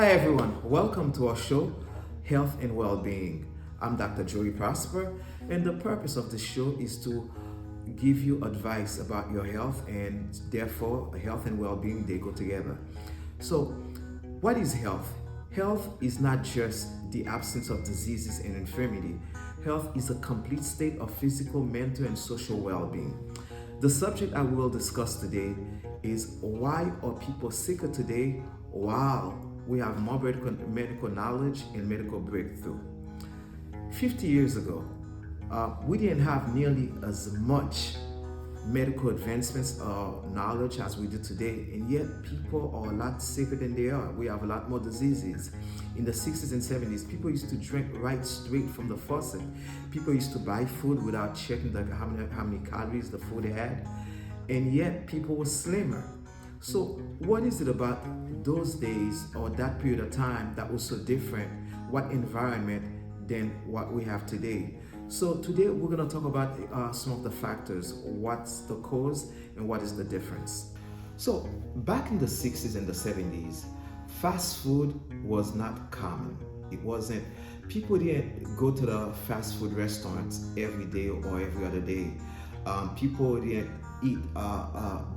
Hi everyone, welcome to our show, Health and Wellbeing. I'm Dr. JoeyProsper, and the purpose of this show is to give you advice about your health, and therefore, health and well-being, they go together. So, what is health? Health is not just the absence of diseases and infirmity. Health is a complete state of physical, mental, and social well-being. The subject I will discuss today is why are people sicker today while we have more medical knowledge and medical breakthrough. 50 years ago, we didn't have nearly as much medical advancements or knowledge as we do today, and yet people are a lot sicker than they are. We have a lot more diseases. In the 60s and 70s, people used to drink right straight from the faucet. People used to buy food without checking how many calories the food had, and yet people were slimmer. So what is it about those days or that period of time that was so different? What environment than what we have today? So today we're going to talk about some of the factors, what's the cause and what is the difference. So back in the 60s and the 70s, fast food was not common. It wasn't, people didn't go to the fast food restaurants every day or every other day. People didn't eat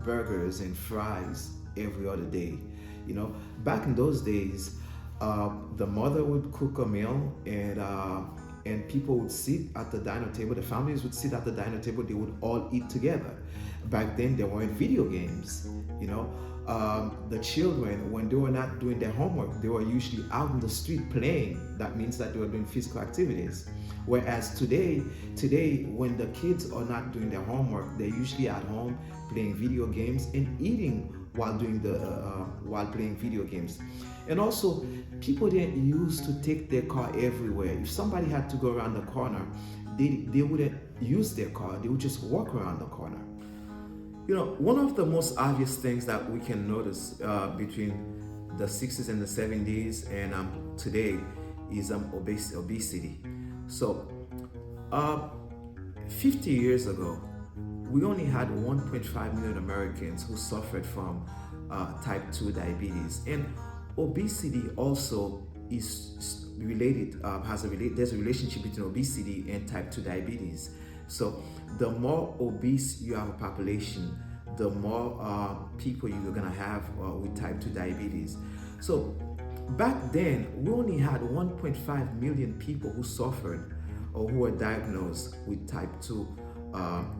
burgers and fries every other day. You know, back in those days, the mother would cook a meal, and people would sit at the dinner table. The families would sit at the dinner table. They would all eat together. Back then, there weren't video games. You know, the children, when they were not doing their homework, they were usually out in the street playing. That means that they were doing physical activities. Whereas today, when the kids are not doing their homework, they're usually at home playing video games and eating while playing video games. And also, people didn't used to take their car everywhere. If somebody had to go around the corner, they wouldn't use their car. They would just walk around the corner. You know, one of the most obvious things that we can notice between the 60s and the 70s and today is obesity. So, 50 years ago, we only had 1.5 million Americans who suffered from type 2 diabetes. And obesity also is related, there's a relationship between obesity and type 2 diabetes. So the more obese you have a population, the more people you're gonna have with type 2 diabetes. So back then, we only had 1.5 million people who suffered or who were diagnosed with type 2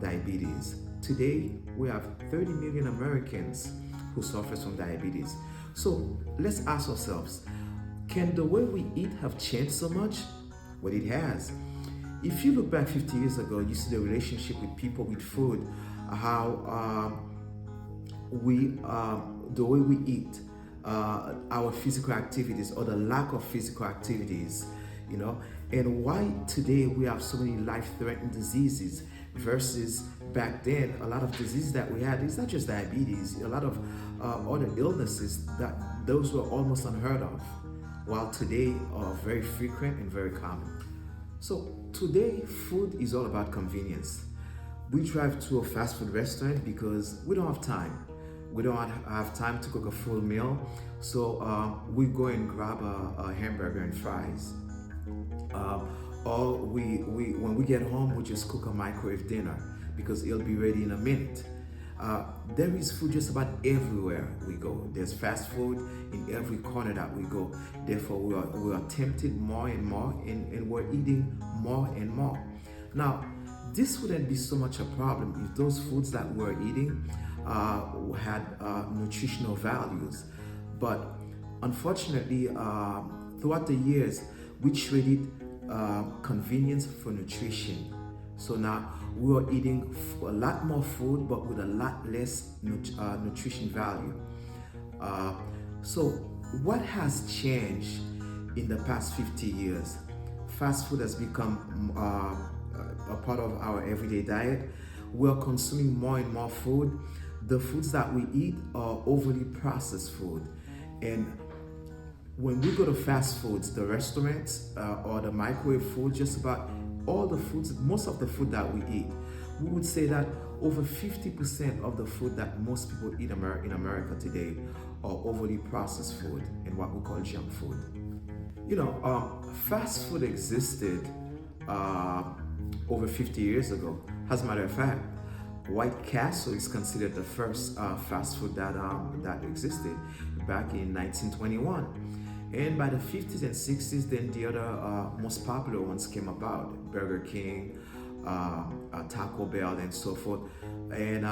diabetes. Today, we have 30 million Americans who suffer from diabetes. So let's ask ourselves, can the way we eat have changed so much? Well, it has. If you look back 50 years ago, you see the relationship with people with food, how the way we eat, our physical activities or the lack of physical activities, you know, and why today we have so many life-threatening diseases versus back then a lot of diseases that we had. It's not just diabetes, a lot of other illnesses that those were almost unheard of, while today are very frequent and very common. So today, food is all about convenience. We drive to a fast food restaurant because we don't have time. We don't have time to cook a full meal, so we go and grab a hamburger and fries. Or when we get home, we just cook a microwave dinner because it'll be ready in a minute. There is food just about everywhere we go. There's fast food in every corner that we go. Therefore, we are tempted more and more, and we're eating more and more. Now, this wouldn't be so much a problem if those foods that we're eating had nutritional values. But unfortunately, throughout the years, we traded convenience for nutrition. So now we are eating a lot more food, but with a lot less nutrition value. So what has changed in the past 50 years? Fast food has become a part of our everyday diet. We're consuming more and more food. The foods that we eat are overly processed food. And when we go to fast foods, the restaurants or the microwave food, just about all the foods, most of the food that we eat, we would say that over 50% of the food that most people eat in America today or overly processed food and what we call junk food. Fast food existed uh, over 50 years ago. As a matter of fact, White Castle is considered the first fast food that existed back in 1921. And by the 50s and 60s, then the other most popular ones came about: Burger King, Taco Bell, and so forth. And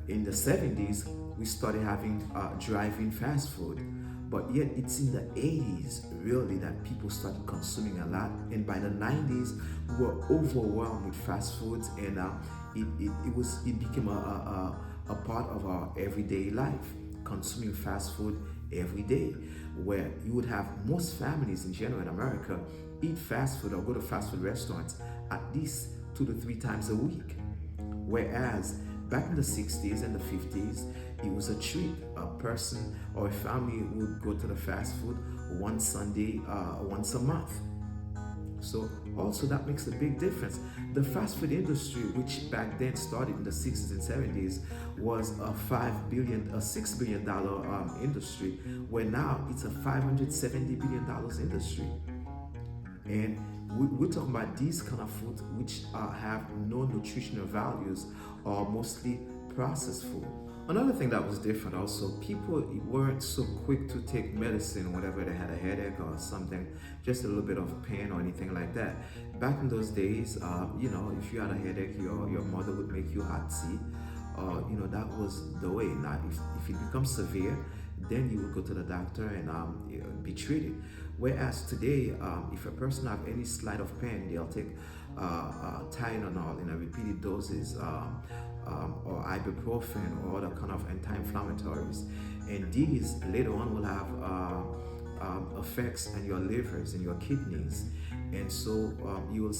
in the 70s, we started having drive-in fast food. But yet it's in the 80s really that people started consuming a lot. And by the 90s, we were overwhelmed with fast foods, and it became a part of our everyday life, consuming fast food every day, where you would have most families in general in America eat fast food or go to fast food restaurants at least 2 to 3 times a week. Whereas back in the 60s and the 50s, it was a treat. A person or a family would go to the fast food one Sunday, once a month. So also that makes a big difference. The fast food industry, which back then started in the 60s and 70s, was a $6 billion industry, where now it's a $570 billion industry. And we're talking about these kind of foods which have no nutritional values, or mostly processed food. Another thing that was different also, people weren't so quick to take medicine whenever they had a headache or something, just a little bit of pain or anything like that. Back in those days, if you had a headache, your mother would make you hot tea. That was the way. Now, if it becomes severe, then you would go to the doctor and be treated. Whereas today, if a person have any slight of pain, they'll take Tylenol in a repeated doses, or ibuprofen, or other kind of anti-inflammatories, and these later on will have effects on your livers and your kidneys. And so you'll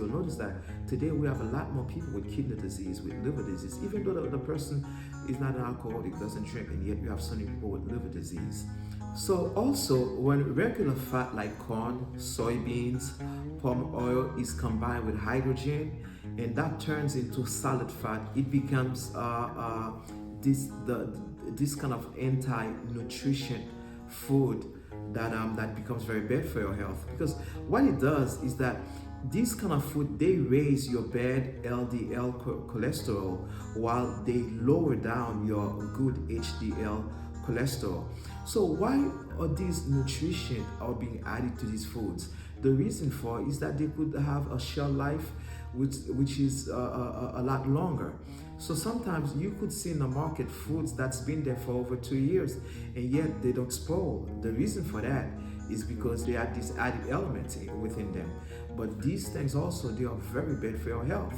notice that today we have a lot more people with kidney disease, with liver disease, even though the person is not an alcoholic, doesn't drink, and yet you have so many people with liver disease. So also, when regular fat like corn, soybeans, palm oil is combined with hydrogen, and that turns into solid fat, it becomes this kind of anti-nutrition food that becomes very bad for your health. Because what it does is that these kind of food, they raise your bad LDL cholesterol while they lower down your good HDL cholesterol. So why are these nutrition are being added to these foods? The reason for it is that they could have a shelf life which is a lot longer. So sometimes you could see in the market foods that's been there for over 2 years, and yet they don't spoil. The reason for that is because they have these added elements within them. But these things also, they are very bad for your health.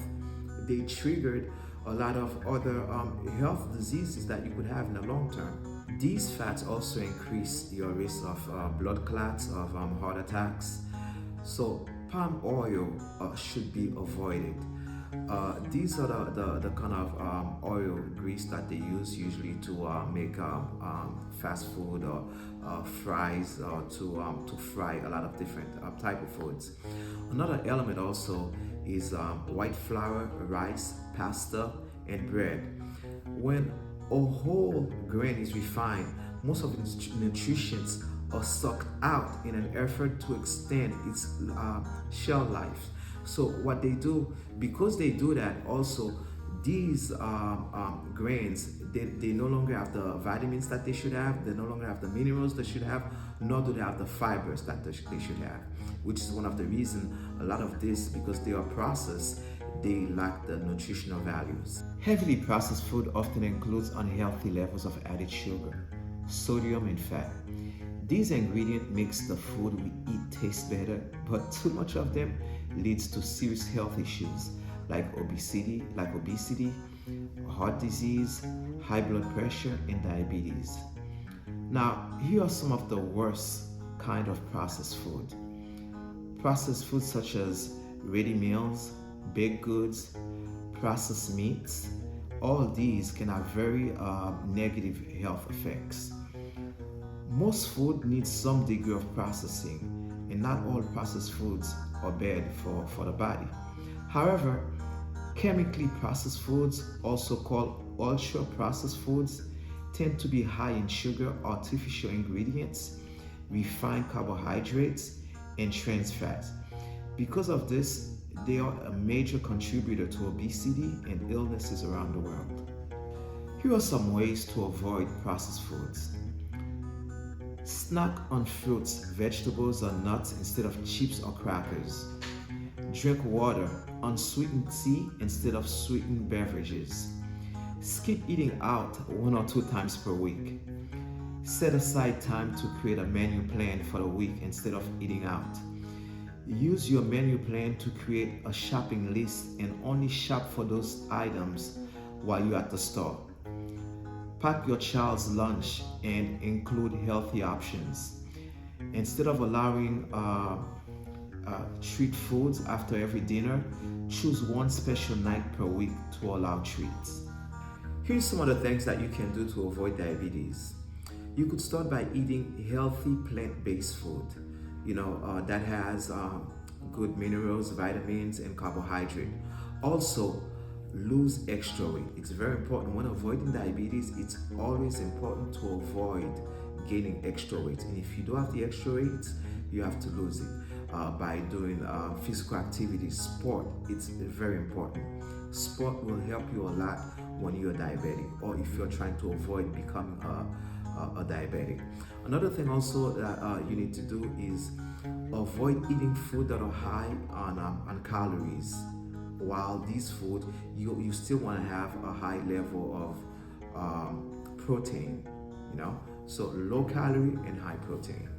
They triggered a lot of other health diseases that you could have in the long term. These fats also increase your risk of blood clots, of heart attacks. So palm oil should be avoided. These are the kind of oil grease that they use usually to make fast food or fries, or to fry a lot of different type of foods. Another element also is white flour, rice, pasta, and bread. When a whole grain is refined, most of its nutrients are sucked out in an effort to extend its shelf life. So what they do, because they do that, also these grains, they no longer have the vitamins that they should have, they no longer have the minerals they should have, nor do they have the fibers that they should have, which is one of the reasons a lot of this, because they are processed, they lack the nutritional values. Heavily processed food often includes unhealthy levels of added sugar, sodium, and fat. These ingredients makes the food we eat taste better, but too much of them leads to serious health issues like obesity, heart disease, high blood pressure, and diabetes. Now, here are some of the worst kind of processed food. Processed foods such as ready meals, baked goods, processed meats, all these can have very negative health effects. Most food needs some degree of processing, and not all processed foods are bad for the body. However, chemically processed foods, also called ultra processed foods, tend to be high in sugar, artificial ingredients, refined carbohydrates, and trans fats. Because of this, they are a major contributor to obesity and illnesses around the world. Here are some ways to avoid processed foods. Snack on fruits, vegetables, or nuts instead of chips or crackers. Drink water, unsweetened tea instead of sweetened beverages. Skip eating out 1 or 2 times per week. Set aside time to create a menu plan for the week instead of eating out. Use your menu plan to create a shopping list and only shop for those items while you're at the store. Pack your child's lunch and include healthy options. Instead of allowing treat foods after every dinner, choose one special night per week to allow treats. Here's some of the things that you can do to avoid diabetes. You could start by eating healthy plant-based food, that has good minerals, vitamins, and carbohydrate. Also, lose extra weight. It's very important when avoiding diabetes. It's always important to avoid gaining extra weight, and if you don't have the extra weight, you have to lose it by doing physical activity. Sport, it's very important. Sport will help you a lot when you're diabetic, or if you're trying to avoid becoming a diabetic. Another thing also that you need to do is avoid eating food that are high on calories. While these food, you still want to have a high level of protein, so low calorie and high protein.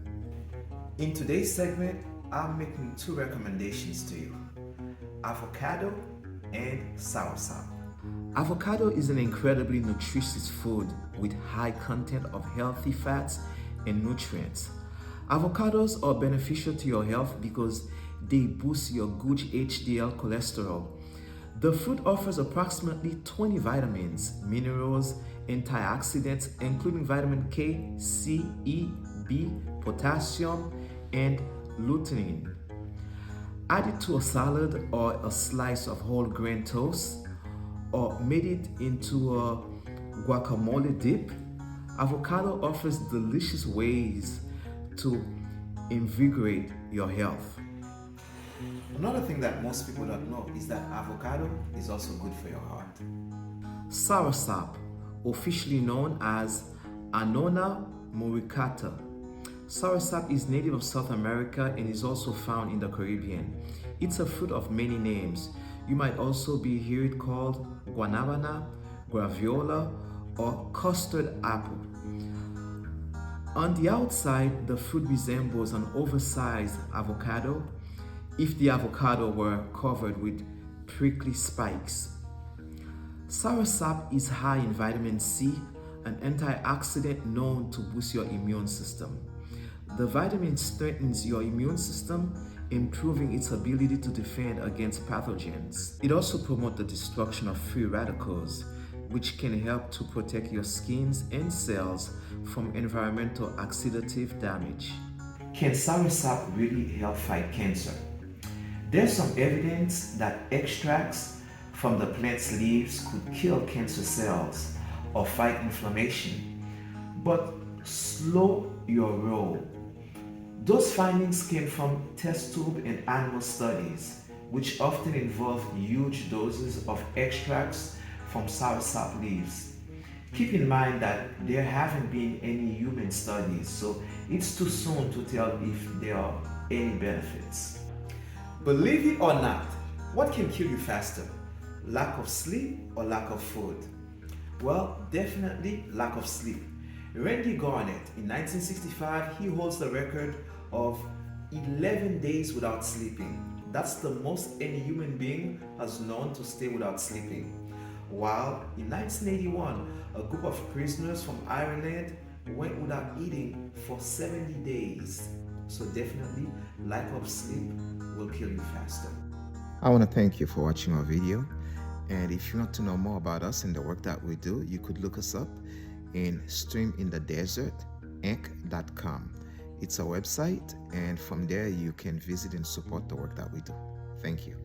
In today's segment, I'm making 2 recommendations to you: avocado and soursop. Avocado is an incredibly nutritious food with high content of healthy fats and nutrients. Avocados are beneficial to your health because they boost your good HDL cholesterol. The fruit offers approximately 20 vitamins, minerals, antioxidants, including vitamin K, C, E, B, potassium, and lutein. Add it to a salad or a slice of whole grain toast, or made it into a guacamole dip. Avocado offers delicious ways to invigorate your health. Another thing that most people don't know is that avocado is also good for your heart. Soursop, officially known as Annona muricata. Soursop is native of South America and is also found in the Caribbean. It's a fruit of many names. You might also hear it called guanabana, graviola, or custard apple. On the outside, the fruit resembles an oversized avocado if the avocado were covered with prickly spikes. Soursop is high in vitamin C, an antioxidant known to boost your immune system. The vitamin strengthens your immune system, improving its ability to defend against pathogens. It also promotes the destruction of free radicals, which can help to protect your skins and cells from environmental oxidative damage. Can soursop really help fight cancer? There's some evidence that extracts from the plant's leaves could kill cancer cells or fight inflammation, but slow your roll. Those findings came from test tube and animal studies, which often involve huge doses of extracts from soursop leaves. Keep in mind that there haven't been any human studies, so it's too soon to tell if there are any benefits. Believe it or not, what can kill you faster? Lack of sleep or lack of food? Well, definitely lack of sleep. Randy Garnett, in 1965, he holds the record of 11 days without sleeping. That's the most any human being has known to stay without sleeping. While in 1981, a group of prisoners from Ireland went without eating for 70 days. So definitely, lack of sleep will kill you faster. I want to thank you for watching our video. And if you want to know more about us and the work that we do, you could look us up in streaminthedesert.inc.com. It's a website, and from there you can visit and support the work that we do. Thank you.